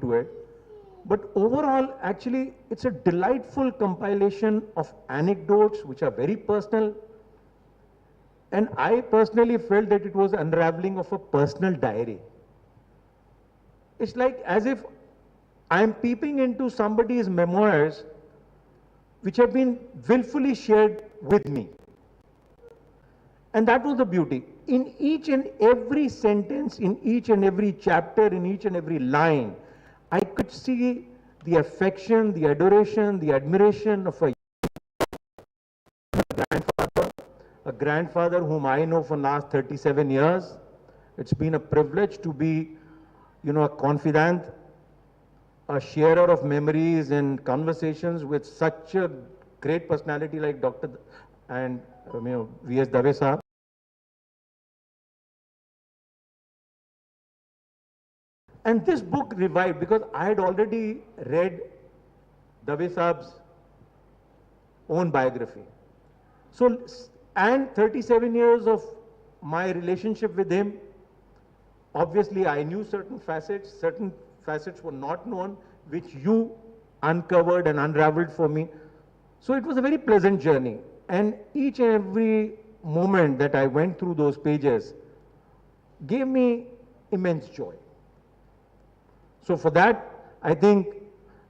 into it. But overall, actually, it's a delightful compilation of anecdotes which are very personal. And I personally felt that it was unraveling of a personal diary. It's like as if I'm peeping into somebody's memoirs which have been willfully shared with me. And that was the beauty. In each and every sentence, in each and every chapter, in each and every line, I could see the affection, the adoration, the admiration of a grandfather whom I know for the last 37 years. It's been a privilege to be, a confidant, a sharer of memories and conversations with such a great personality like Dr. and V.S. Dave Saab. And this book revived because I had already read Dave Saab's own biography. So, and 37 years of my relationship with him, obviously I knew certain facets were not known, which you uncovered and unraveled for me. So it was a very pleasant journey. And each and every moment that I went through those pages gave me immense joy. So for that, I think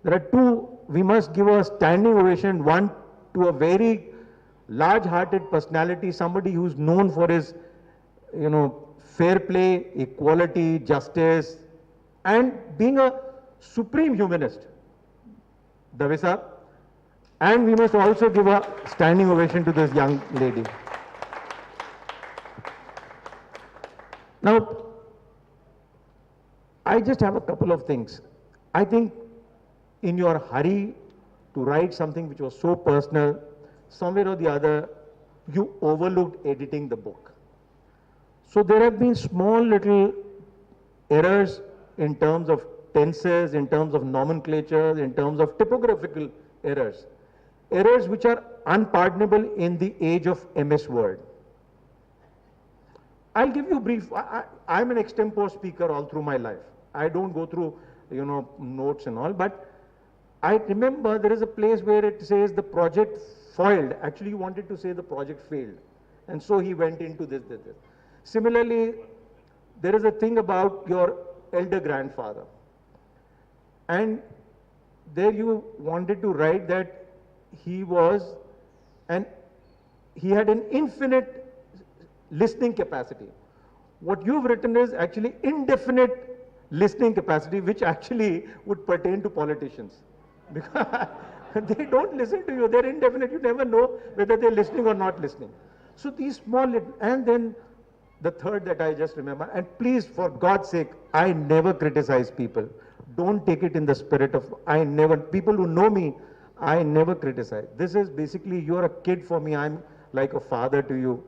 there are two, we must give a standing ovation, one to a very large-hearted personality, somebody who's known for his, fair play, equality, justice, and being a supreme humanist, Dave Saab. And we must also give a standing ovation to this young lady. Now, I just have a couple of things. I think in your hurry to write something which was so personal, somewhere or the other, you overlooked editing the book. So there have been small little errors in terms of tenses, in terms of nomenclature, in terms of typographical errors. Errors which are unpardonable in the age of MS Word. I'll give you a brief. I'm an extempore speaker all through my life. I don't go through, notes and all, but I remember there is a place where it says the project foiled. Actually, he wanted to say the project failed. And so he went into this. Similarly, there is a thing about your elder grandfather. And there you wanted to write that he had an infinite listening capacity. What you've written is actually indefinite listening capacity, which actually would pertain to politicians. Because they don't listen to you, they're indefinite, you never know whether they're listening or not listening. So these small, and then the third that I just remember, and please, for God's sake, I never criticize people. Don't take it in the spirit of, people who know me, I never criticize. This is basically, you're a kid for me, I'm like a father to you.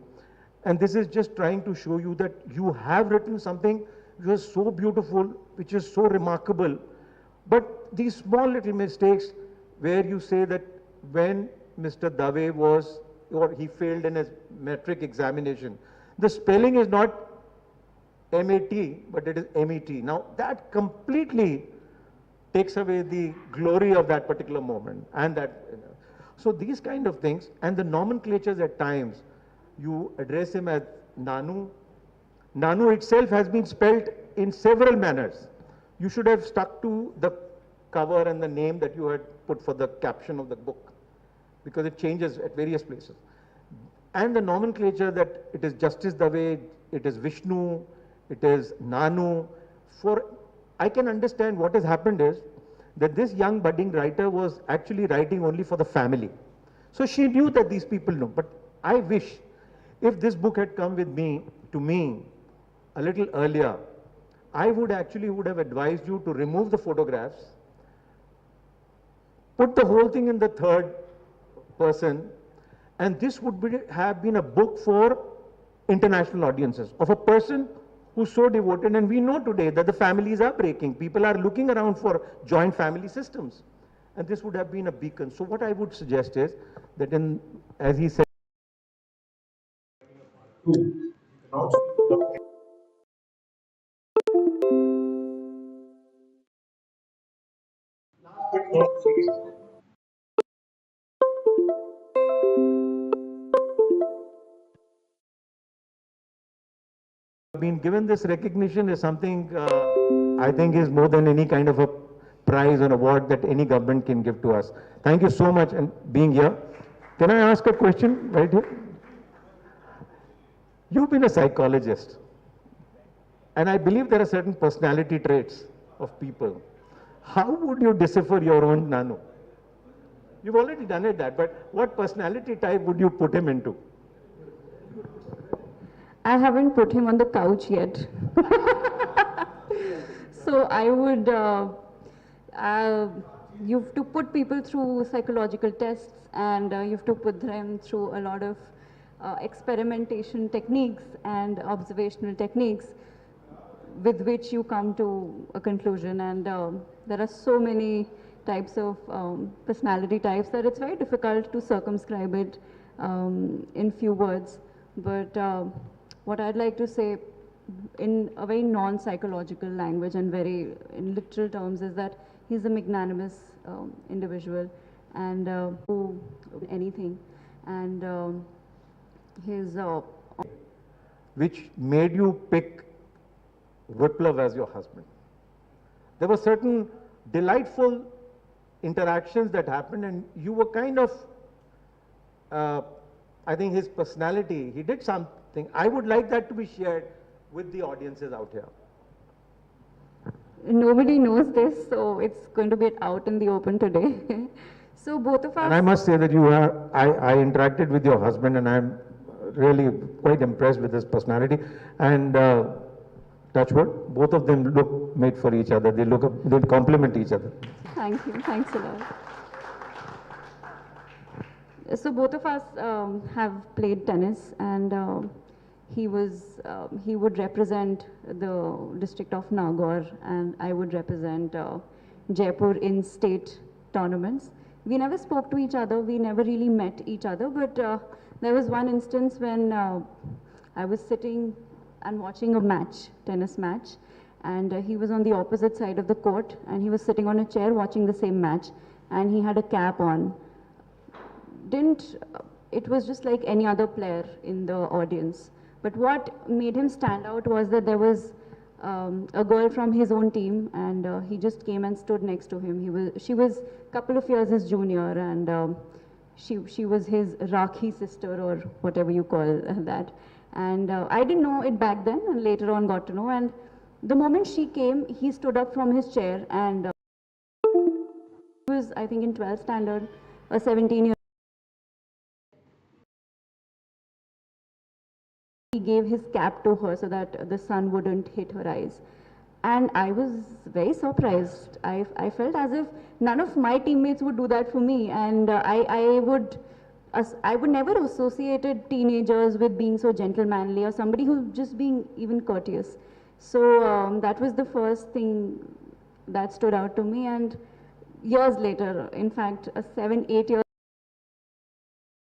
And this is just trying to show you that you have written something which is so beautiful, which is so remarkable. But these small little mistakes where you say that when Mr. Dave he failed in his metric examination, the spelling is not M-A-T, but it is M-E-T. Now that completely takes away the glory of that particular moment. And so these kind of things, and the nomenclatures at times, you address him as Nano. Nano itself has been spelled in several manners. You should have stuck to the cover and the name that you had put for the caption of the book, because it changes at various places. And the nomenclature that it is Justice Dave, it is Vishnu, it is Nano. I can understand what has happened is that this young budding writer was actually writing only for the family. So she knew that these people know. But I wish if this book had come to me a little earlier, I would have advised you to remove the photographs, put the whole thing in the third person, and this would have been a book for international audiences of a person who's so devoted. And we know today that the families are breaking. People are looking around for joint family systems. And this would have been a beacon. So what I would suggest is that as he said, Being given this recognition is something I think is more than any kind of a prize or award that any government can give to us. Thank you so much and being here. Can I ask a question right here? You've been a psychologist, and I believe there are certain personality traits of people. How would you decipher your own Nano? You've already done it that, but what personality type would you put him into? I haven't put him on the couch yet. So I would, you have to put people through psychological tests, and you have to put them through a lot of experimentation techniques and observational techniques with which you come to a conclusion. And there are so many types of personality types that it's very difficult to circumscribe it in few words. But what I'd like to say in a very non-psychological language and very in literal terms is that he's a magnanimous individual and who anything, and his which made you pick Viplav as your husband? There were certain delightful interactions that happened, and you were kind of I think his personality, he did something. I would like that to be shared with the audiences out here. Nobody knows this, so it's going to be out in the open today. So both of us... And I must say that I interacted with your husband, and I'm really quite impressed with his personality. And touch wood, both of them look made for each other. They complement each other. Thank you. Thanks a lot. So both of us have played tennis, and he would represent the district of Nagaur, and I would represent Jaipur in state tournaments. We never spoke to each other, we never really met each other, but there was one instance when I was sitting and watching a match, tennis match, and he was on the opposite side of the court, and he was sitting on a chair watching the same match, and he had a cap on. It was just like any other player in the audience. But what made him stand out was that there was a girl from his own team, and he just came and stood next to him. She was a couple of years his junior, and she was his Rakhi sister, or whatever you call that. And I didn't know it back then, and later on got to know. And the moment she came, he stood up from his chair, and he was, I think, in 12th standard, a 17-year-old. He gave his cap to her so that the sun wouldn't hit her eyes. And I was very surprised. I felt as if none of my teammates would do that for me. And I would never associated teenagers with being so gentlemanly or somebody who's just being even courteous. So that was the first thing that stood out to me. And years later, in fact, 7-8 years,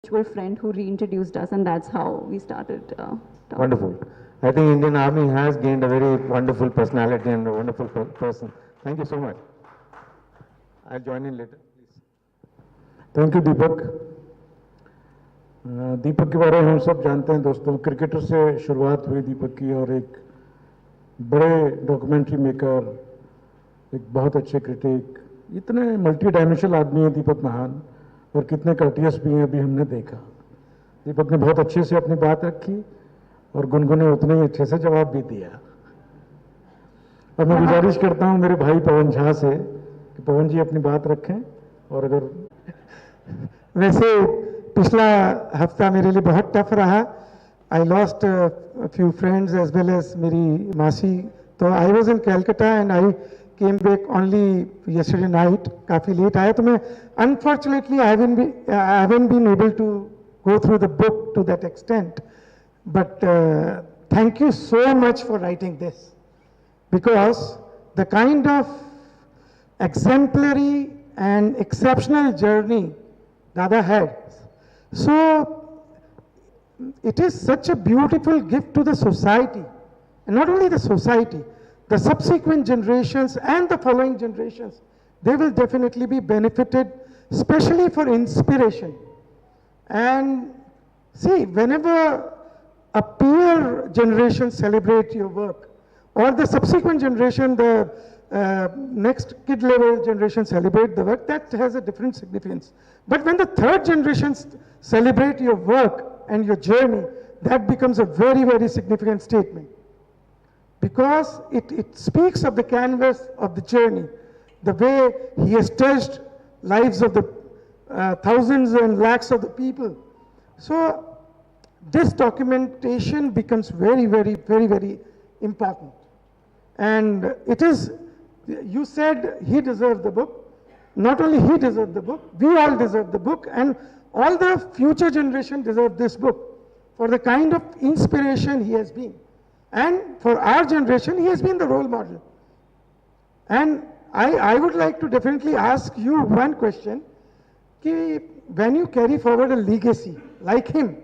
mutual friend who reintroduced us, and that's how we started talking. Wonderful. I think Indian Army has gained a very wonderful personality and a wonderful person. Thank you so much. I'll join in later, please. Thank you Deepak. Deepak के बारे में हम सब जानते हैं दोस्तों, cricketer से शुरुआत हुई दीपक की, और एक बड़े डॉक्यूमेंट्री मेकर, एक बहुत अच्छे क्रिटिक, इतने मल्टी डायमेंशनल आदमी है दीपक महान, और कितने कर्टियस भी हैं अभी हमने देखा। दीपक ने बहुत अच्छे से अपनी बात रखी और गुनगुने उतने ही अच्छे से जवाब भी दिया। और मैं गुजारिश करता हूं मेरे भाई पवन झा से कि पवन जी अपनी बात रखें। और अगर वैसे पिछला हफ्ता मेरे लिए बहुत टफ रहा। I lost few friends as well as मेरी मासी। तो I was in Calcutta and I came back only yesterday night, काफ़ी लेट आया। तो मैं unfortunately I haven't been able to go through the book to that extent, but thank you so much for writing this, because the kind of exemplary and exceptional journey Dada had, so it is such a beautiful gift to the society, and not only the society, the subsequent generations and the following generations they will definitely be benefited, especially for inspiration. And see, whenever a peer generation celebrate your work, or the subsequent generation, the next kid level generation celebrate the work, that has a different significance. But when the third generations celebrate your work and your journey, that becomes a very, very significant statement. Because it speaks of the canvas of the journey, the way he has touched lives of the thousands and lakhs of the people. So this documentation becomes very, very, very, very important. And it is, you said he deserved the book. Not only he deserved the book, we all deserve the book, and all the future generation deserve this book for the kind of inspiration he has been. And for our generation, he has been the role model. And I would like to definitely ask you one question. When you carry forward a legacy like him,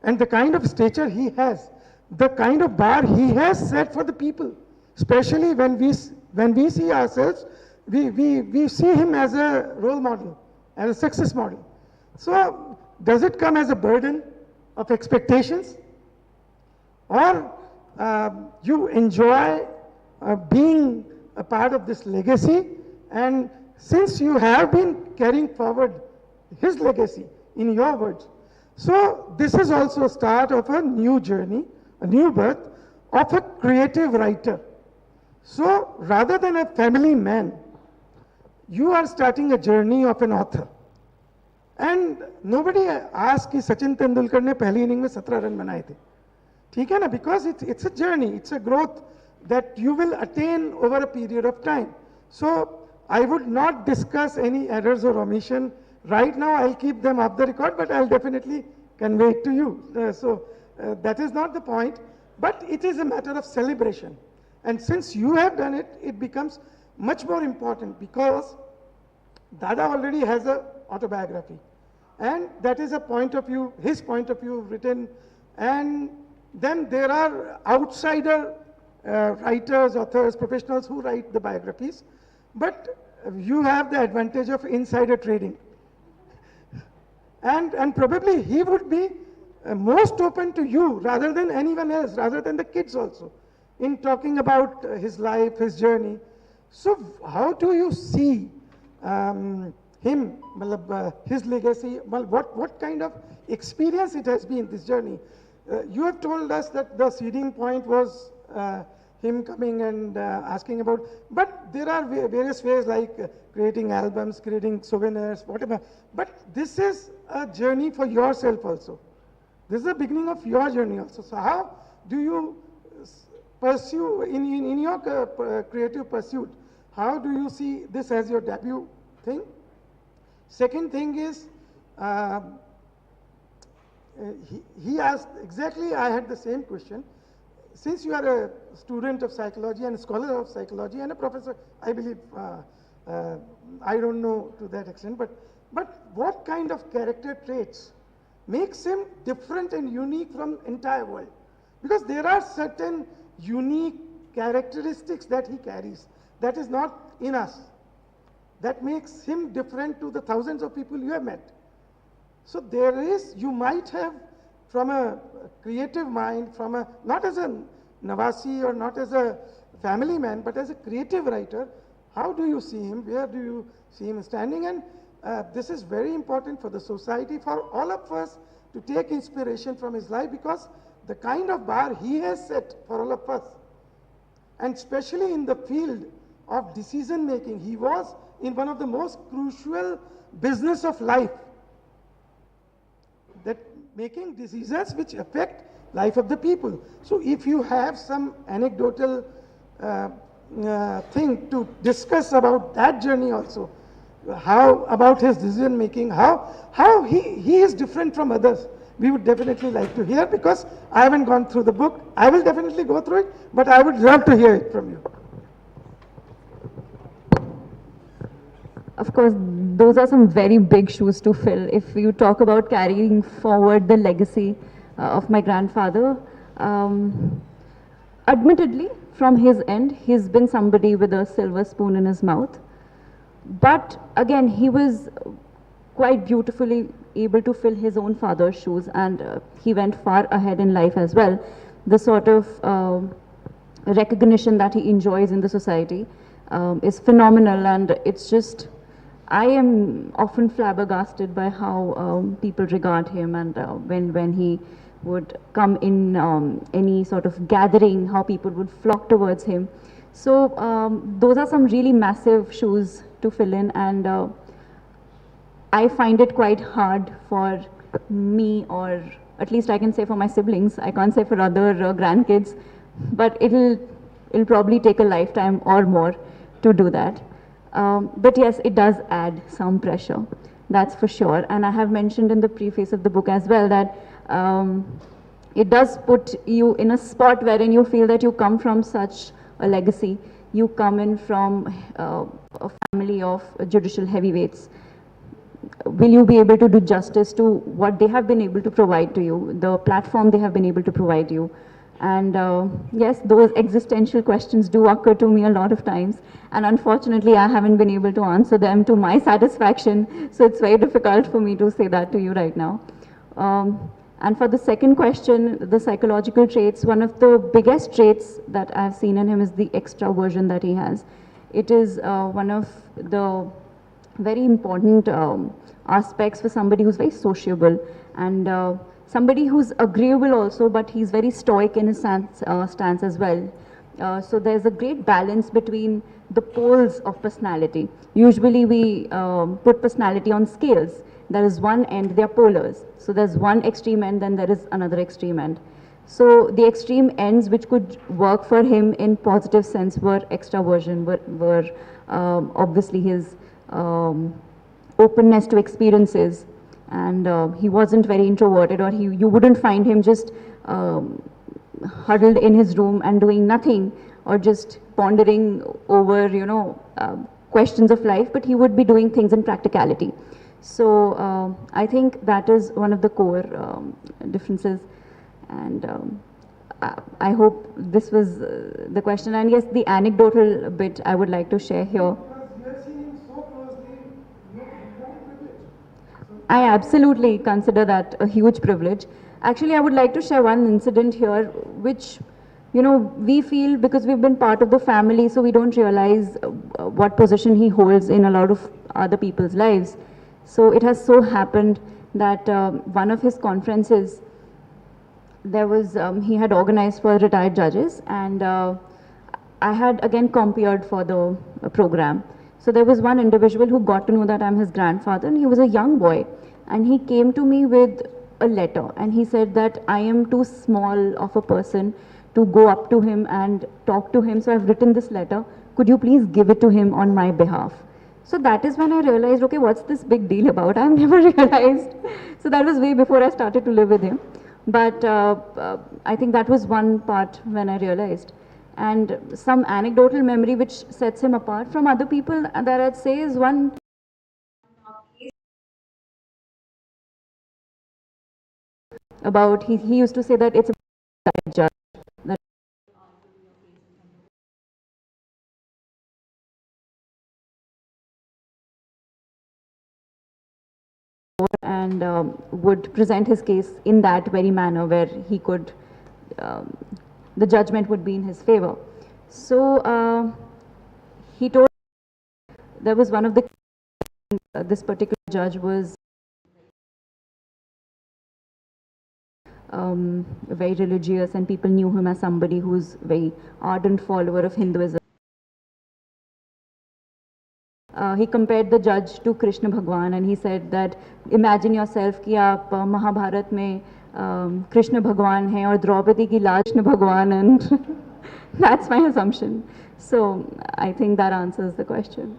and the kind of stature he has, the kind of bar he has set for the people, especially when we see ourselves, we see him as a role model, as a success model. So does it come as a burden of expectations? Or you enjoy being a part of this legacy, and since you have been carrying forward his legacy in your words, so this is also a start of a new journey, a new birth of a creative writer. So rather than a family man, you are starting a journey of an author. And nobody asked कि सचिन तेंदुलकर ने पहली inning में 17 run बनाए थे, ठीक है ना? Because it's a journey, it's a growth that you will attain over a period of time. So I would not discuss any errors or omission right now. I'll keep them off the record, but I'll definitely convey it to you. So that is not the point, but it is a matter of celebration. And since you have done it, it becomes much more important, because Dada already has an autobiography, and that is a point of view, his point of view written, and then there are outsider writers, authors, professionals who write the biographies, but you have the advantage of insider trading. And probably he would be most open to you rather than anyone else, rather than the kids also, in talking about his life, his journey. So how do you see him, his legacy, what kind of experience it has been, this journey? You have told us that the seeding point was him coming and asking about, but there are various ways like creating albums, creating souvenirs, whatever. But this is a journey for yourself also. This is the beginning of your journey also. So how do you pursue, in your creative pursuit, how do you see this as your debut thing? Second thing is, he asked, exactly I had the same question. Since you are a student of psychology and a scholar of psychology and a professor, I believe, I don't know to that extent, but what kind of character traits makes him different and unique from entire world? Because there are certain unique characteristics that he carries that is not in us, that makes him different to the thousands of people you have met. So there is, you might have, from a creative mind, from a, not as a Nawaasie or not as a family man, but as a creative writer, how do you see him? Where do you see him standing? And this is very important for the society, for all of us to take inspiration from his life, because the kind of bar he has set for all of us, and especially in the field of decision making, he was in one of the most crucial business of life, that making decisions which affect life of the people. So if you have some anecdotal thing to discuss about that journey also, how about his decision making, how he is different from others, we would definitely like to hear, because I haven't gone through the book. I will definitely go through it, but I would love to hear it from you. Of course, those are some very big shoes to fill. If you talk about carrying forward the legacy of my grandfather, admittedly, from his end, he's been somebody with a silver spoon in his mouth. But again, he was quite beautifully able to fill his own father's shoes, and he went far ahead in life as well. The sort of recognition that he enjoys in the society is phenomenal, and it's just, I am often flabbergasted by how people regard him, and when he would come in any sort of gathering, how people would flock towards him. So those are some really massive shoes to fill in, and I find it quite hard for me, or at least I can say for my siblings. I can't say for other grandkids, but it'll probably take a lifetime or more to do that. But yes, it does add some pressure, that's for sure. And I have mentioned in the preface of the book as well that it does put you in a spot wherein you feel that you come from such a legacy. You come in from a family of judicial heavyweights. Will you be able to do justice to what they have been able to provide to you, the platform they have been able to provide you? And yes, those existential questions do occur to me a lot of times, and unfortunately I haven't been able to answer them to my satisfaction, so it's very difficult for me to say that to you right now. And for the second question, the psychological traits, one of the biggest traits that I've seen in him is the extraversion that he has. It is one of the very important aspects for somebody who's very sociable, and somebody who's agreeable also, but he's very stoic in his stance as well. So there's a great balance between the poles of personality. Usually we put personality on scales. There is one end, they're polars. So there's one extreme end, then there is another extreme end. So the extreme ends which could work for him in positive sense were extraversion, were obviously his openness to experiences, and he wasn't very introverted, or you wouldn't find him just huddled in his room and doing nothing, or just pondering over, questions of life, but he would be doing things in practicality. So I think that is one of the core differences, and I hope this was the question. And yes, the anecdotal bit I would like to share here. I absolutely consider that a huge privilege. Actually, I would like to share one incident here, which, we feel because we've been part of the family, so we don't realize what position he holds in a lot of other people's lives. So it has so happened that one of his conferences, there was, he had organized for retired judges, and I had again compared for the program. So there was one individual who got to know that I'm his grandfather, and he was a young boy, and he came to me with a letter, and he said that I am too small of a person to go up to him and talk to him, so I've written this letter, could you please give it to him on my behalf? So that is when I realized, okay, what's this big deal about? I've never realized. So that was way before I started to live with him. But I think that was one part when I realized. And some anecdotal memory which sets him apart from other people that I'd say is one. About, he used to say that it's a judge. That and would present his case in that very manner where he could, the judgment would be in his favor. So he told, there was one of the, this particular judge was very religious, and people knew him as somebody who's very ardent follower of Hinduism. He compared the judge to Krishna Bhagwan, and he said that imagine yourself कि आप महाभारत में कृष्ण भगवान हैं और द्रौपदी की लाज कृष्ण भगवान, and that's my assumption. So I think that answers the question.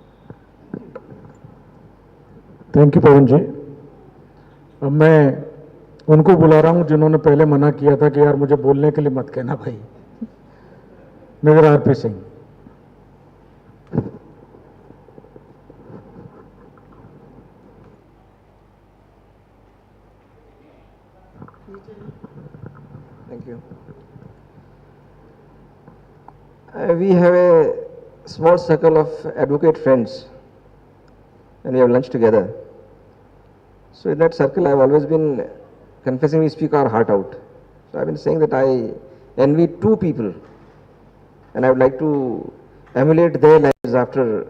Thank you Pawan ji. अब मैं उनको बुला रहा हूं जिन्होंने पहले मना किया था कि यार मुझे बोलने के लिए मत कहना भाई. Major RP Singh. Thank you. We have a small circle of advocate friends, and we have lunch together. So in that circle, I've always been confessing we speak our heart out. So I've been saying that I envy two people, and I would like to emulate their lives after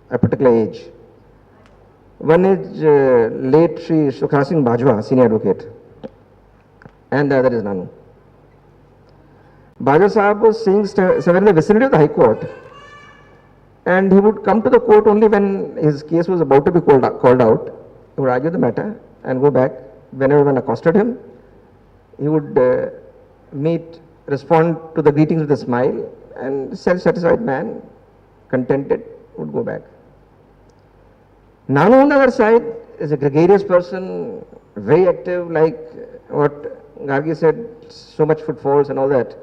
a particular age. One is late Sri Sukha Singh Bajwa, senior advocate, and the other is Nano. Bajwa Sahab was staying somewhere in the vicinity of the High Court, and he would come to the court only when his case was about to be called out. He would argue the matter and go back. Whenever one accosted him, he would respond to the greetings with a smile, and self-satisfied man, contented, would go back. Nano on the other side is a gregarious person, very active, like what Gargi said, so much footfalls and all that.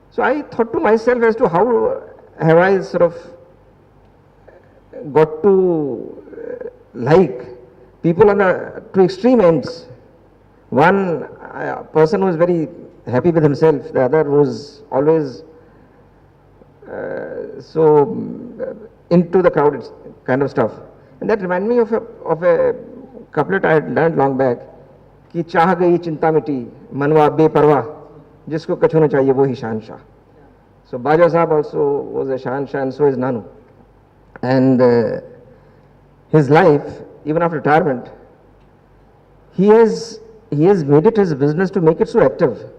So I thought to myself as to how have I sort of got to like people on the two extreme ends. One a person who is very happy with himself, the other who's always into the crowded kind of stuff. And that reminded me of a couplet I had learned long back, कि चाह गई चिंता मिटी मनवा बेपरवाह जिसको कछु न चाहिए वो ही शहंशाह. So Bajwa Sahab also was a Shahanshah, and so is Nano. And his life, even after retirement, he has made it his business to make it so active.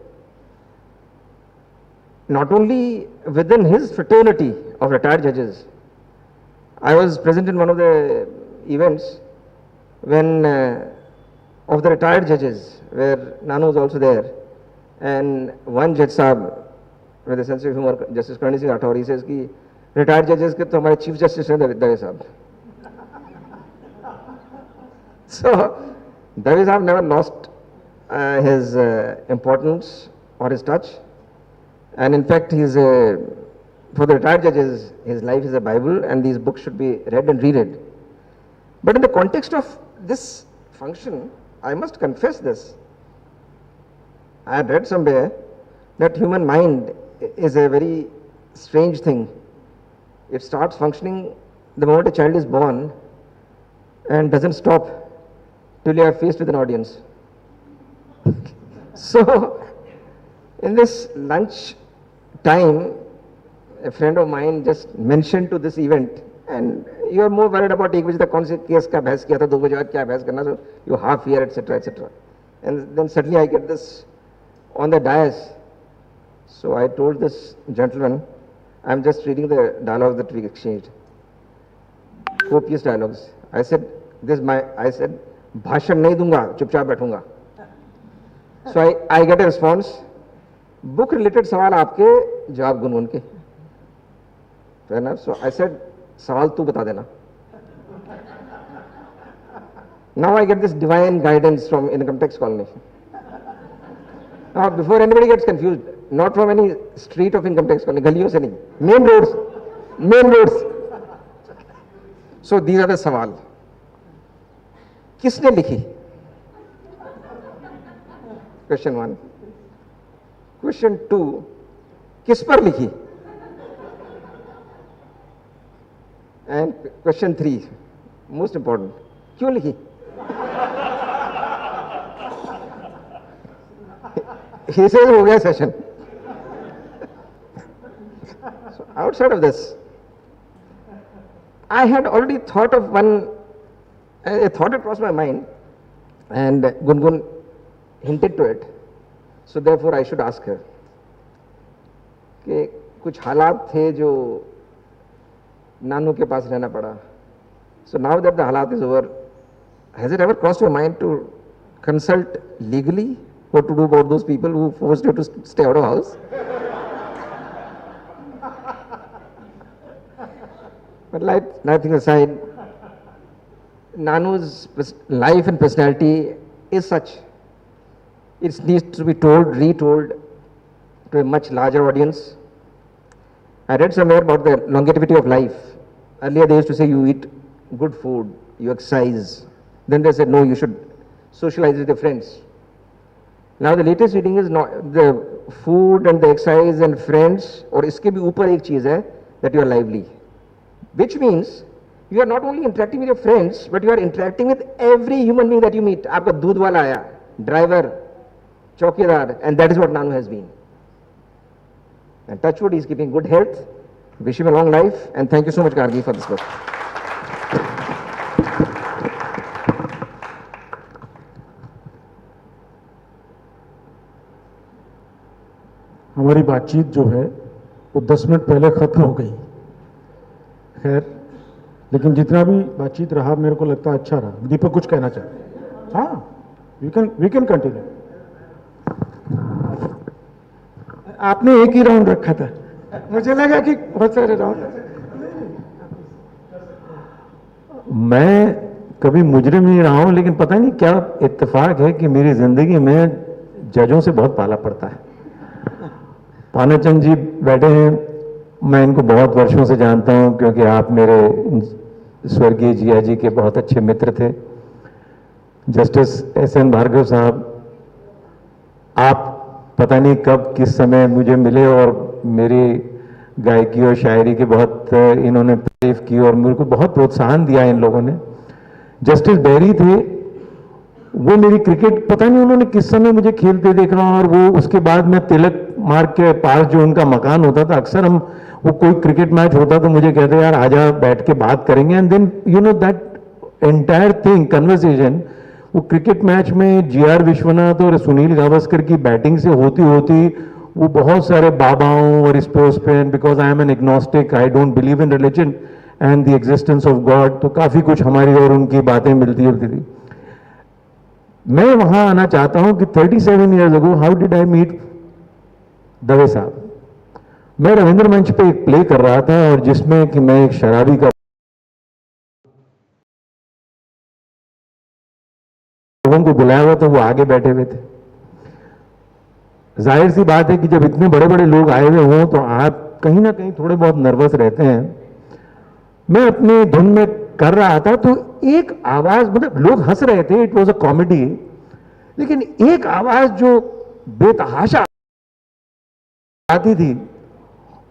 Not only within his fraternity of retired judges. I was present in one of the events when of the retired judges, where Nano was also there, and one judge Sahab, with a sense of humor, Justice Karni Singh Rathore, he says कि retired judges के तो हमारे chief justice हैं Dave Sahab. So Dave Sahab never lost his importance or his touch, and in fact for the retired judges, his life is a Bible, and these books should be read and reread. But in the context of this function, I must confess this. I had read somewhere that human mind is a very strange thing. It starts functioning the moment a child is born and doesn't stop till you are faced with an audience. So, in this lunch time, a friend of mine just mentioned to this event, and you are more worried about 1 बजे तक कौन से case का बहस किया था, 2 बजे बाद क्या बहस करना, so you half hear, etc., etc. And then suddenly I get this on the dais. So I told this gentleman, I'm just reading the dialogues that we exchanged, copious dialogues. I said, भाषण नहीं दूंगा, चुपचाप बैठूंगा. So I get a response, book related सवाल आपके, जवाब गुनगुन के. Fair enough. So I said, सवाल तू बता देना. Now I get this divine guidance from income tax colony. Now before anybody gets confused, not from any street of income tax colony, गलियों से नहीं, main roads. So these are the सवाल. किसने लिखी? Question 1. Question 2. किस पर लिखी? And question 3, most important, क्यों लिखी? He says हो गया session. So outside of this, I had already thought of a thought had crossed my mind, and Gungun hinted to it. So therefore I should ask her कि कुछ हालात थे जो नानू के पास रहना पड़ा. So now that the halat is over, has it ever crossed your mind to consult legally what to do about those people who forced you to stay out of house? But laughing aside, Nanu's life and personality is such. It needs to be told, retold to a much larger audience. I read somewhere about the longevity of life. Earlier they used to say you eat good food, you exercise. Then they said no, you should socialize with your friends. Now the latest reading is not the food and the exercise and friends, और इसके भी ऊपर एक चीज है that you are lively, which means you are not only interacting with your friends, but you are interacting with every human being that you meet. आपका दूध वाला आया, driver, चौकीदार, and that is what Nano has been. And touch wood, he is keeping good health. Wish him a long life, and thank you so much, Gargi, for this book. हमारी बातचीत जो है वो 10 मिनट पहले खत्म हो गई। खैर, लेकिन जितना भी बातचीत रहा मेरे को लगता है अच्छा रहा। दीपक कुछ कहना चाहते? हाँ, वी कैन कंटिन्यू। आपने एक ही राउंड रखा था, मुझे लगा कि बहुत सारे राउंड। मैं कभी मुजरिम नहीं रहा हूं, लेकिन पता नहीं क्या इत्तेफाक है कि मेरी जिंदगी में जजों से बहुत पाला पड़ता है। पानाचंद जी बैठे हैं, मैं इनको बहुत वर्षों से जानता हूं क्योंकि आप मेरे स्वर्गीय जिया जी के बहुत अच्छे मित्र थे। Justice SN. भार्गव साहब, आप पता नहीं कब किस समय मुझे मिले और मेरी गायकी और शायरी के बहुत इन्होंने तारीफ की और मेरे को बहुत प्रोत्साहन दिया इन लोगों ने। जस्टिस बेरी थे, वो मेरी क्रिकेट पता नहीं उन्होंने किस समय मुझे खेलते देखा और वो उसके बाद मैं तिलक मार्ग के पास जो उनका मकान होता था, अक्सर हम वो कोई क्रिकेट मैच होता तो मुझे कहते यार आजा बैठ के बात करेंगे। And then you know that entire thing conversation, वो क्रिकेट मैच में जी.आर. विश्वनाथ और सुनील गावस्कर की बैटिंग से होती होती वो बहुत सारे बाबाओं और स्पोर्ट्स पेन, because I am an agnostic, I don't believe in religion and the existence of God, तो काफी कुछ हमारी और उनकी बातें मिलती जुलती थी। मैं वहां आना चाहता हूं कि 37 years ago how did I meet Dave साहब। मैं रविंद्र मंच पे एक प्ले कर रहा था और जिसमें कि मैं एक शराबी का लोगों को बुलाया हुआ था, वो आगे बैठे हुए थे। जाहिर सी बात है कि जब इतने बड़े बड़े लोग आए हुए हों तो आप कहीं ना कहीं थोड़े बहुत नर्वस रहते हैं। मैं अपनी धुन में कर रहा था तो एक आवाज, मतलब लोग हंस रहे थे, इट वॉज अ कॉमेडी, लेकिन एक आवाज जो बेतहाशा आती थी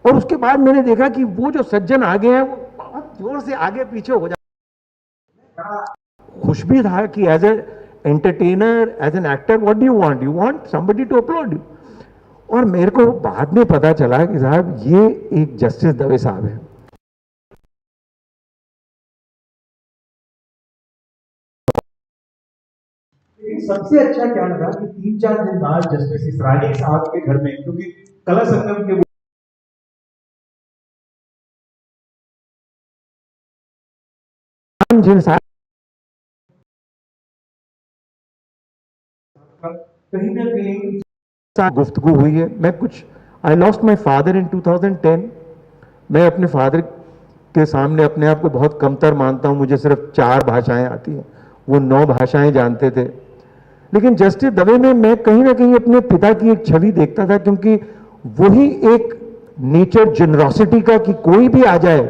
और उसके बाद मैंने देखा कि वो जो सज्जन आगे हैं वो बहुत जोर से आगे पीछे हो जाते। खुश भी था कि as a entertainer, as an actor, what do you want? You want somebody to upload you. और मेरे को बाद में पता चला कि साहब ये एक जस्टिस दवे साहब है। सबसे अच्छा क्या लगा कि 3-4 दिन बाद जस्टिस इसरानी साहब के घर में, क्योंकि कला संगम के कहीं ना कहीं गुफ्तगू हुई है। मैं कुछ I lost my father in 2010। मैं अपने फादर के सामने अपने आप को बहुत कमतर मानता हूं। मुझे सिर्फ 4 भाषाएं आती हैं, वो 9 भाषाएं जानते थे। लेकिन जस्टिस दवे में मैं कहीं ना कहीं अपने पिता की एक छवि देखता था, क्योंकि वही एक नेचर जनरॉसिटी का कि कोई भी आ जाए,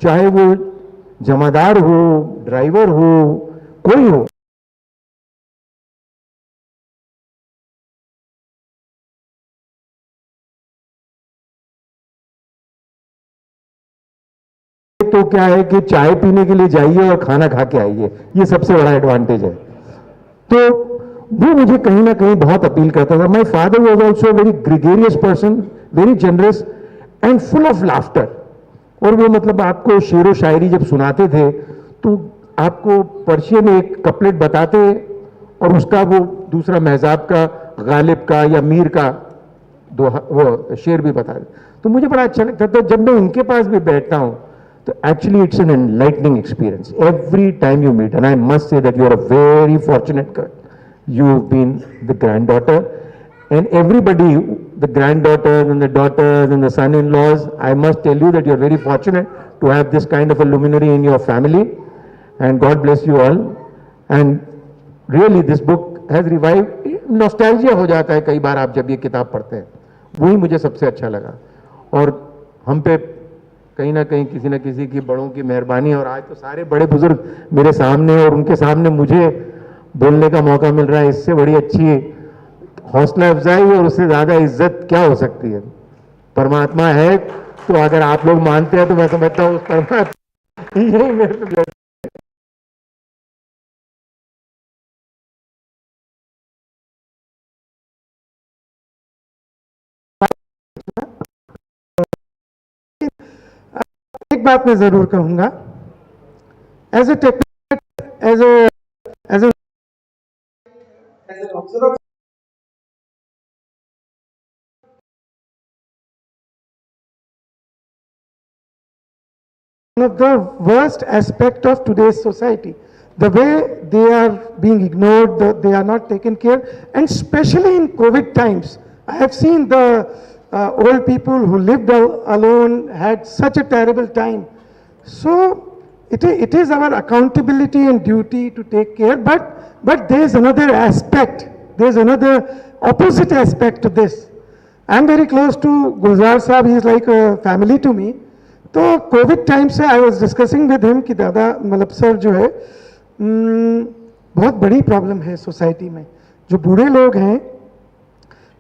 चाहे वो जमादार हो, ड्राइवर हो, कोई हो, तो क्या है कि चाय पीने के लिए जाइए और खाना खा के आइए, ये सबसे बड़ा एडवांटेज है। तो वो मुझे कहीं ना कहीं बहुत अपील करता था। My father was also very gregarious person, very generous and full of laughter. और वो मतलब आपको शेरो शायरी जब सुनाते थे तो आपको पर्शियन में एक कपलेट बताते और उसका वो दूसरा महजाब का, गालिब का या मीर का वो शेर भी बताते। तो मुझे बड़ा अच्छा लगता था। जब मैं उनके पास भी बैठता हूँ तो actually it's an enlightening experience every time you meet, and I must say that you are a very fortunate girl. You've been the granddaughter, and everybody, the granddaughters and the daughters and the son-in-laws, I must tell you that you're very fortunate to have this kind of a luminary in your family, and God bless you all. And really this book has revived nostalgia हो जाता है कई बार आप जब ये किताब पढ़ते हैं, वही मुझे सबसे अच्छा लगा। और हम पे कहीं ना कहीं किसी न किसी की बड़ों की मेहरबानी, और आज तो सारे बड़े बुजुर्ग मेरे सामने और उनके सामने मुझे बोलने का मौका मिल रहा है। इससे बड़ी अच्छी हौसला अफजाई और उससे ज्यादा इज्जत क्या हो सकती है। परमात्मा है, तो अगर आप लोग मानते हैं तो मैं समझता हूँ उस परमात्मा यही मेरे को एक बात मैं जरूर कहूंगा, as a technical as as an observer, one of the worst aspect of today's society, the way they are being ignored, they are not taken care, and especially in COVID times. I have seen the old people who lived alone had such a terrible time. So it is our accountability and duty to take care, but there is another aspect, there is another opposite aspect to this. I am very close to Gulzar Saab, he is like a family to me. तो Covid time से I was discussing with him कि दादा मतलब sir जो है बहुत बड़ी problem है सोसाइटी में, जो बूढ़े लोग हैं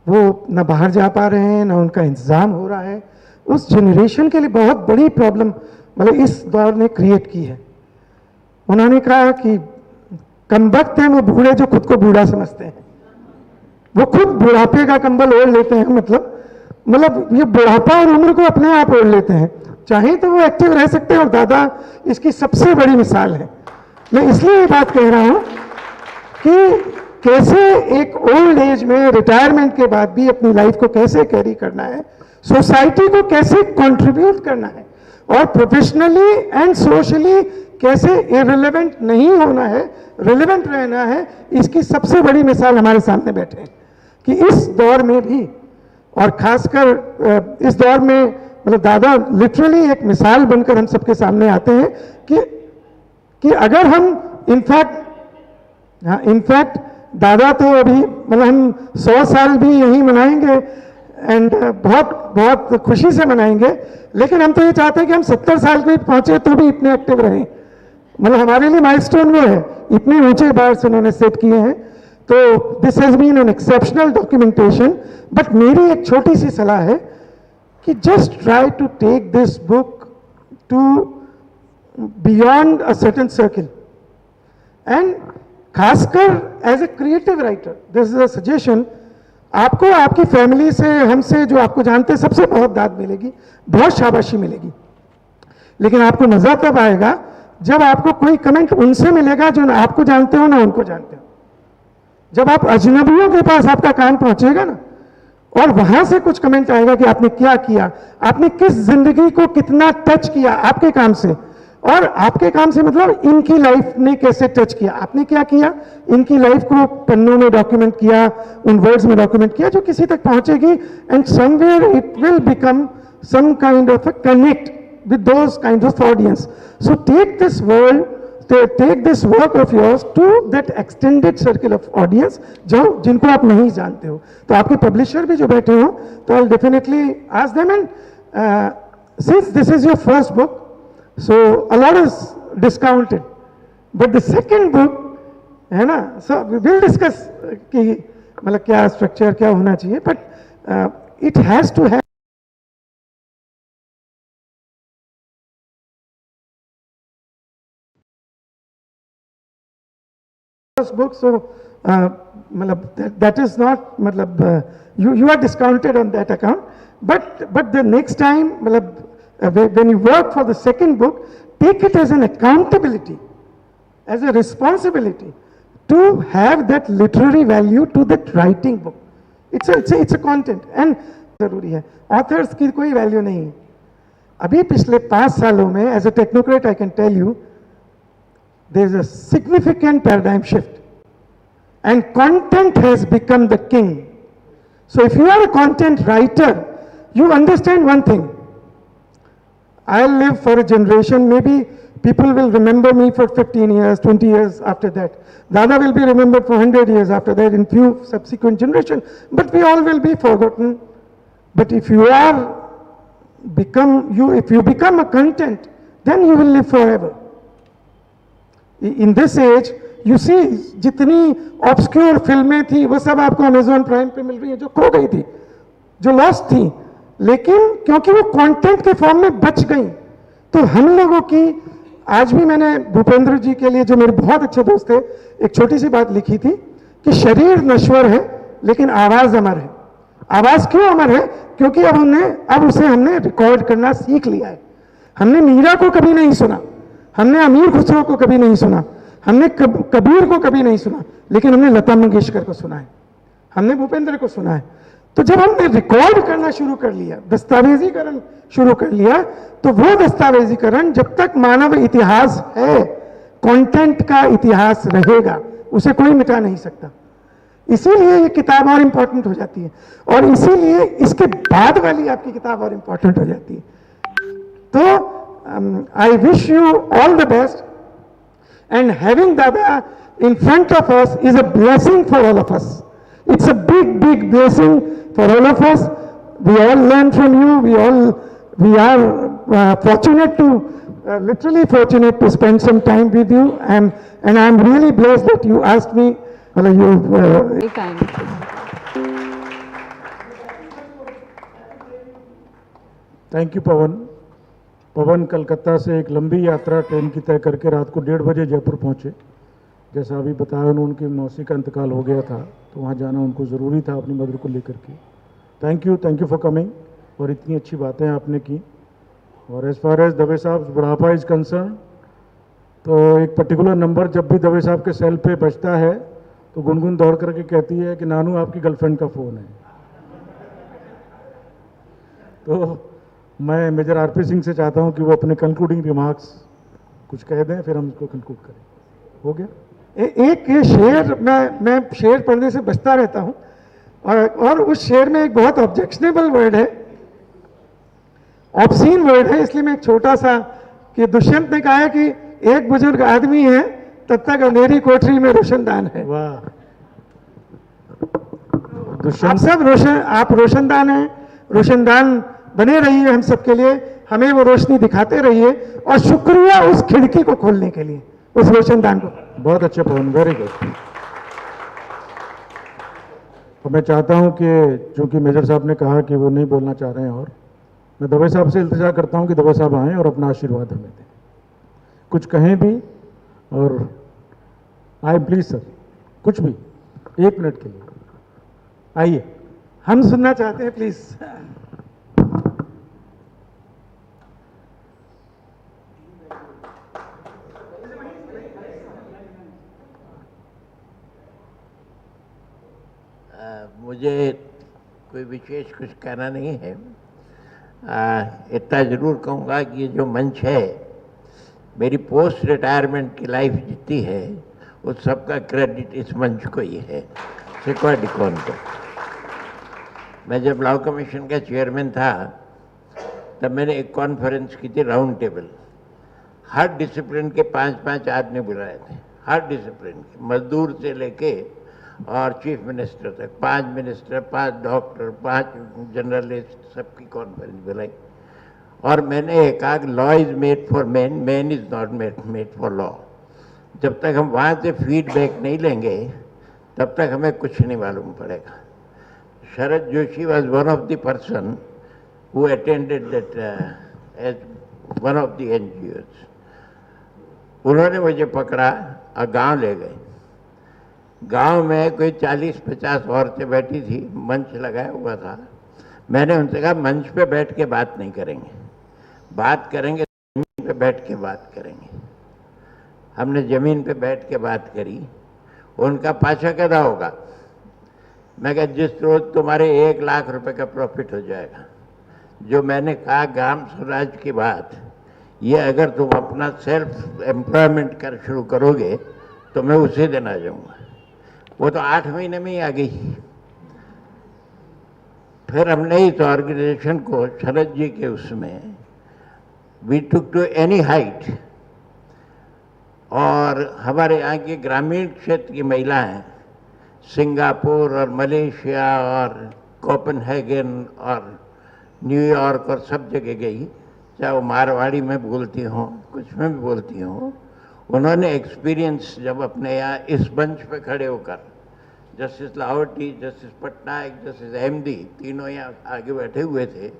वो ना बाहर जा पा रहे हैं, ना उनका इंतज़ाम हो रहा है, उस जनरेशन के लिए बहुत बड़ी प्रॉब्लम मतलब इस दौर ने क्रिएट की है। उन्होंने कहा कि कमबख्त हैं वो बूढ़े जो खुद को बूढ़ा समझते हैं, वो खुद बुढ़ापे का कंबल ओढ़ लेते हैं, मतलब ये बुढ़ापा और उम्र को अपने आप ओढ़ लेते हैं, चाहे तो वो एक्टिव रह सकते हैं, और दादा इसकी सबसे बड़ी मिसाल है। मैं इसलिए ये बात कह रहा हूं कि कैसे एक ओल्ड एज में रिटायरमेंट के बाद भी अपनी लाइफ को कैसे कैरी करना है, सोसाइटी को कैसे कंट्रीब्यूट करना है, और प्रोफेशनली एंड सोशली कैसे इररिलेवेंट नहीं होना है, रिलेवेंट रहना है, इसकी सबसे बड़ी मिसाल हमारे सामने बैठे हैं कि इस दौर में भी, और खासकर इस दौर में मतलब दादा लिटरली एक मिसाल बनकर हम सबके सामने आते हैं कि अगर हम इनफैक्ट दादा तो अभी मतलब हम 100 साल भी यही मनाएंगे एंड बहुत बहुत खुशी से मनाएंगे, लेकिन हम तो ये चाहते हैं कि हम 70 साल के पहुंचे तो भी इतने एक्टिव रहें। मतलब हमारे लिए माइलस्टोन वो है, इतने ऊंचे बार्स उन्होंने सेट किए हैं। तो this has been an exceptional documentation, but मेरी एक छोटी सी सलाह है कि just try to take this book to beyond a certain circle, and खासकर as a creative writer, this is a suggestion, आपको आपकी फैमिली से, हमसे जो आपको जानते हैं सबसे बहुत दाद मिलेगी, बहुत शाबाशी मिलेगी, लेकिन आपको मजा तब आएगा जब आपको कोई कमेंट उनसे मिलेगा जो ना आपको जानते हो ना उनको जानते हो। जब आप अजनबियों के पास आपका कान पहुंचेगा ना, और वहां से कुछ कमेंट आएगा कि आपने क्या किया, आपने किस जिंदगी को कितना टच किया आपके काम से, और आपके काम से मतलब इनकी लाइफ ने कैसे टच किया, आपने क्या किया, इनकी लाइफ को पन्नों में डॉक्यूमेंट किया, उन वर्ड्स में डॉक्यूमेंट किया जो किसी तक पहुंचेगी, and somewhere it will become some kind of a connect with those kind of audience. So take this world, take this work of yours to that extended circle of audience जिनको आप नहीं जानते हो। तो आपके पब्लिशर भी जो बैठे हो तो I'll definitely ask them, and since this is your first book, so a lot is discounted, but the second book है ना, so we will discuss कि मतलब क्या स्ट्रक्चर क्या होना चाहिए, but it has to have book. So that is not you are discounted on that account, but the next time when you work for the second book, take it as an accountability, as a responsibility to have that literary value to that writing book. It's a content, and जरूरी है, authors की कोई value नहीं है। अभी पिछले 5 सालों में as a technocrat I can tell you there is a significant paradigm shift, and content has become the king. So if you are a content writer, you understand one thing. I'll live for a generation, maybe people will remember me for 15 years, 20 years after that. Dada will be remembered for 100 years after that in few subsequent generations, but we all will be forgotten. But if you become a content, then you will live forever. In this age, you see, जितनी obscure फिल्में थी वो सब आपको Amazon prime पे मिल रही है, जो खो गई थी, जो लॉस्ट थी, लेकिन क्योंकि वो कंटेंट के फॉर्म में बच गई, तो हम लोगों की आज भी मैंने भूपेंद्र जी के लिए, जो मेरे बहुत अच्छे दोस्त थे, एक छोटी सी बात लिखी थी कि शरीर नश्वर है लेकिन आवाज अमर है। आवाज क्यों अमर है? क्योंकि अब उसे हमने रिकॉर्ड करना सीख लिया है। हमने मीरा को कभी नहीं सुना, हमने अमीर खुसरो को कभी नहीं सुना, हमने कबीर को कभी नहीं सुना, लेकिन हमने लता मंगेशकर को सुना है, हमने भूपेंद्र को सुना है। तो जब हमने रिकॉर्ड करना शुरू कर लिया, दस्तावेजीकरण शुरू कर लिया, तो वो दस्तावेजीकरण जब तक मानव इतिहास है, कंटेंट का इतिहास रहेगा, उसे कोई मिटा नहीं सकता। इसीलिए ये किताब और इंपॉर्टेंट हो जाती है, और इसीलिए इसके बाद वाली आपकी किताब और इंपॉर्टेंट हो जाती है। तो I wish you all the best, and having Dada in front of us is a blessing for all of us. It's a big, big blessing for all of us. We all learn from you. We are fortunate to, literally fortunate to spend some time with you. And I'm really blessed that you asked me. Very kind. Thank you Pawan. Pawan Calcutta से एक लंबी यात्रा train की तय करके रात को 1:30 बजे जयपुर पहुंचे। जैसा अभी बताया उन्होंने, उनकी मौसी का इंतकाल हो गया था, तो वहाँ जाना उनको ज़रूरी था अपनी मदर को लेकर के। थैंक यू फॉर कमिंग, और इतनी अच्छी बातें आपने की। और एज़ फार एज दवे साहब बुढ़ापा इज़ कंसर्न, तो एक पर्टिकुलर नंबर जब भी दवे साहब के सेल पे बजता है तो गुनगुन दौड़ करके कहती है कि नानू आपकी गर्लफ्रेंड का फ़ोन है। तो मैं मेजर आरपी सिंह से चाहता हूं कि वो अपने कंक्लूडिंग रिमार्क्स कुछ कह दें, फिर हम इसको कंक्लूड करें। हो गया? एक ये शेर, मैं शेर पढ़ने से बचता रहता हूं, और उस शेर में एक बहुत ऑब्जेक्शनेबल वर्ड है, ऑब्सीन वर्ड है, इसलिए मैं एक छोटा सा, कि दुष्यंत ने कहा है कि एक बुजुर्ग आदमी है तब तक अंधेरी कोठरी में रोशनदान है। वाह, आप सब आप रोशनदान हैं, रोशनदान बने रहिए हम सबके लिए, हमें वो रोशनी दिखाते रहिए, और शुक्रिया उस खिड़की को खोलने के लिए, उस रोशनदान को। बहुत अच्छे पवन, वेरी गुड। तो मैं चाहता हूं कि चूंकि मेजर साहब ने कहा कि वो नहीं बोलना चाह रहे हैं, और मैं दवे साहब से इल्तिजा करता हूं कि दवे साहब आएँ और अपना आशीर्वाद हमें दें, कुछ कहें भी, और आए प्लीज सर, कुछ भी 1 मिनट के लिए आइए, हम सुनना चाहते हैं, प्लीज। मुझे कोई विशेष कुछ कहना नहीं है। इतना ज़रूर कहूँगा कि ये जो मंच है, मेरी पोस्ट रिटायरमेंट की लाइफ जितनी है, उस सब का क्रेडिट इस मंच को ही है, सिक्वा डिकॉन को। मैं जब लॉ कमीशन का चेयरमैन था, तब मैंने एक कॉन्फ्रेंस की थी, राउंड टेबल। हर डिसिप्लिन के 5-5 आदमी बुलाए थे, हर डिसिप्लिन के, मजदूर से लेके और चीफ मिनिस्टर तक, 5 मिनिस्टर, 5 डॉक्टर, 5 जर्नलिस्ट, सबकी कॉन्फ्रेंस बुलाई। और मैंने कहा कि law is made for man, man is not made for law. जब तक हम वहाँ से फीडबैक नहीं लेंगे, तब तक हमें कुछ नहीं मालूम पड़ेगा। Sharad Joshi was one of the person who attended that as one of the NGOs। उन्होंने मुझे पकड़ा और गांव ले गए। गांव में कोई 40-50 औरतें बैठी थी, मंच लगाया हुआ था। मैंने उनसे कहा मंच पे बैठ के बात नहीं करेंगे, बात करेंगे ज़मीन पे बैठ के बात करेंगे। हमने ज़मीन पे बैठ के बात करी। उनका पाछा कैदा होगा? मैं कहा जिस रोज़ तुम्हारे 1 लाख रुपए का प्रॉफिट हो जाएगा। जो मैंने कहा ग्राम स्वराज की बात, ये अगर तुम अपना सेल्फ एम्प्लॉयमेंट कर शुरू करोगे तो मैं उसी दिन आ जाऊँगा। वो तो 8 महीने में ही आ गई। फिर हमने इस ऑर्गेनाइजेशन को शरद जी के उसमें we took to any height, और हमारे यहाँ की ग्रामीण क्षेत्र की महिलाएं सिंगापुर और मलेशिया और कोपेनहेगन और न्यूयॉर्क और सब जगह गई, चाहे वो मारवाड़ी में बोलती हों, कुछ में भी बोलती हों। उन्होंने एक्सपीरियंस जब अपने यहाँ इस मंच पे खड़े होकर, justice Lahoti, justice Patnaik, justice Ahmadi, तीनों यहाँ आगे बैठे हुए थे,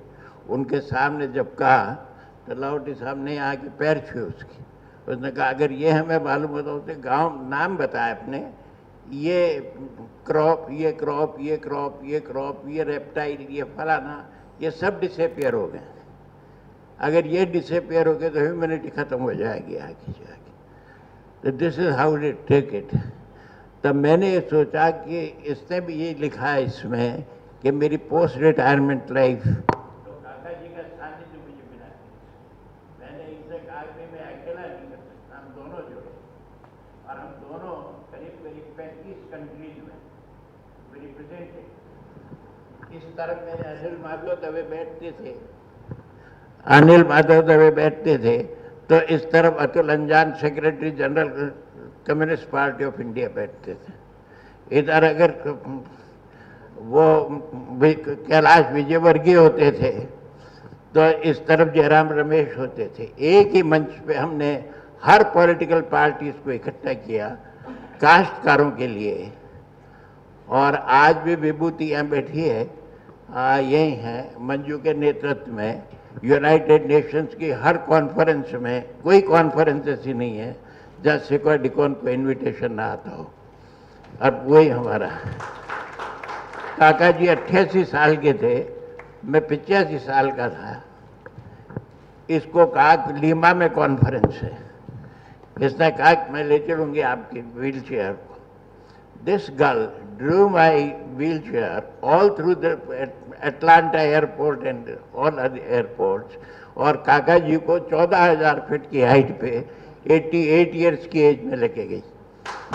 उनके सामने जब कहा तो लाहौटी साहब ने यहाँ के पैर छुए उसकी, उसने कहा अगर ये हमें मालूम होता, उसने गांव नाम बताया अपने, ये क्रॉप, ये क्रॉप, ये क्रॉप, ये क्रॉप, ये रेप्टाइल, ये फलाना, ये सब डिसअपियर हो गए। अगर ये डिसअपियर हो गए तो ह्यूमैनिटी खत्म हो जाएगी आगे जाके। तो this is how we take it. तब मैंने ये सोचा कि इसने भी ये लिखा है इसमें कि मेरी पोस्ट रिटायरमेंट लाइफ, तो काका जी का सानिध्य मुझे मिला। मैंने इनसे कहा कि मैं अकेला नहीं कर सकता, हम दोनों जुड़े, और हम दोनों करीब करीब 35 कंट्रीज में रिप्रेजेंटेड। इस तरफ मेरे अनिल माधव दवे बैठते थे, अनिल माधव दवे बैठते थे, तो इस तरफ अतुल अंजान secretary general communist party of India बैठते थे। इधर अगर वो कैलाश विजयवर्गीय होते थे तो इस तरफ जयराम रमेश होते थे। एक ही मंच पे हमने हर पॉलिटिकल पार्टीज को इकट्ठा किया काश्तकारों के लिए। और आज भी विभूति यहाँ बैठी है, यही है मंजू के नेतृत्व में। यूनाइटेड नेशंस की हर कॉन्फ्रेंस में, कोई कॉन्फ्रेंस ऐसी नहीं है जहाँ सिक्वा डिकॉन को इनविटेशन ना आता हो। अब वही हमारा काका जी 88 साल के थे, मैं 85 साल का था। इसको कहा कि लीमा में कॉन्फ्रेंस है, इसने कहा कि मैं ले चलूँगी आपकी व्हील चेयर को। This girl Drew my wheel chair all through the Atlanta airport and all other airports, और काका जी को 14,000 फीट की हाइट पे 88 ईयर्स की एज में लेके गई।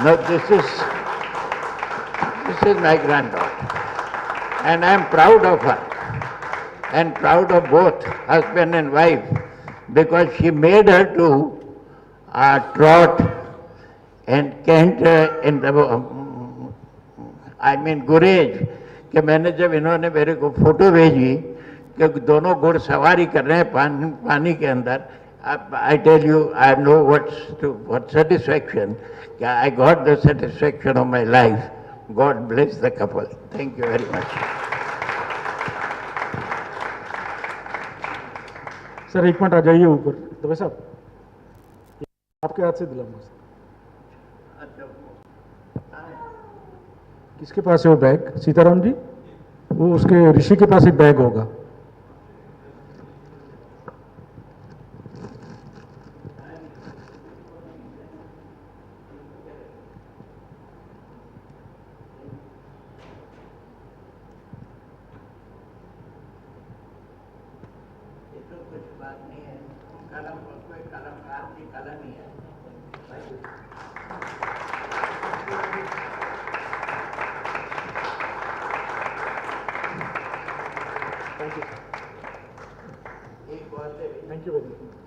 No this is my granddaughter and I am proud of her and proud of both husband and wife, because she made her to trot and canter in the गुरेज। कि मैंने जब इन्होंने मेरे को फोटो भेजी कि दोनों घुड़सवारी कर रहे हैं पानी के अंदर, I tell you I know what satisfaction, I got the satisfaction of my life. God bless the couple. Thank you very much. Sir एक मिनट आ जाइए ऊपर। दवे साहब आपके हाथ से दिलाऊंगा सर। किसके पास है वो बैग? सीताराम जी, वो उसके ऋषि के पास एक बैग होगा।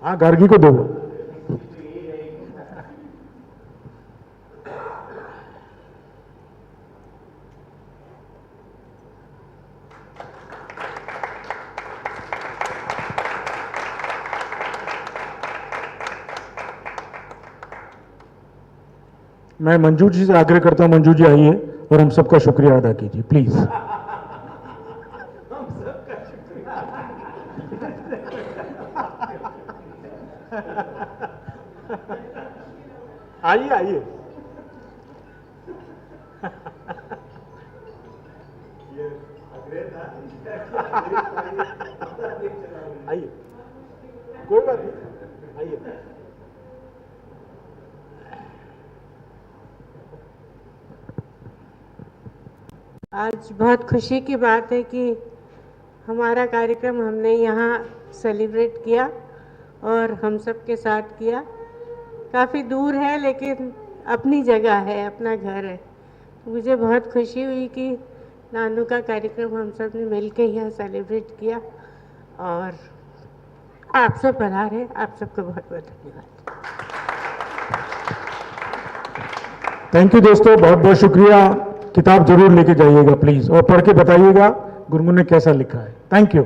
हाँ गार्गी को दो। मैं मंजू जी से आग्रह करता हूं, मंजू जी आइए और हम सबका शुक्रिया अदा कीजिए प्लीज। आइए आइए। आइए, कोई बात नहीं, आइए। आज बहुत खुशी की बात है कि हमारा कार्यक्रम हमने यहाँ सेलिब्रेट किया और हम सब के साथ किया। काफ़ी दूर है लेकिन अपनी जगह है, अपना घर है। मुझे बहुत खुशी हुई कि नानू का कार्यक्रम हम सब ने मिल के यहाँ सेलिब्रेट किया और आप सब पधारे। आप सबको बहुत बहुत धन्यवाद। थैंक यू दोस्तों, बहुत बहुत शुक्रिया। किताब जरूर लेके जाइएगा प्लीज और पढ़ के बताइएगा गुरमु ने कैसा लिखा है। Thank you.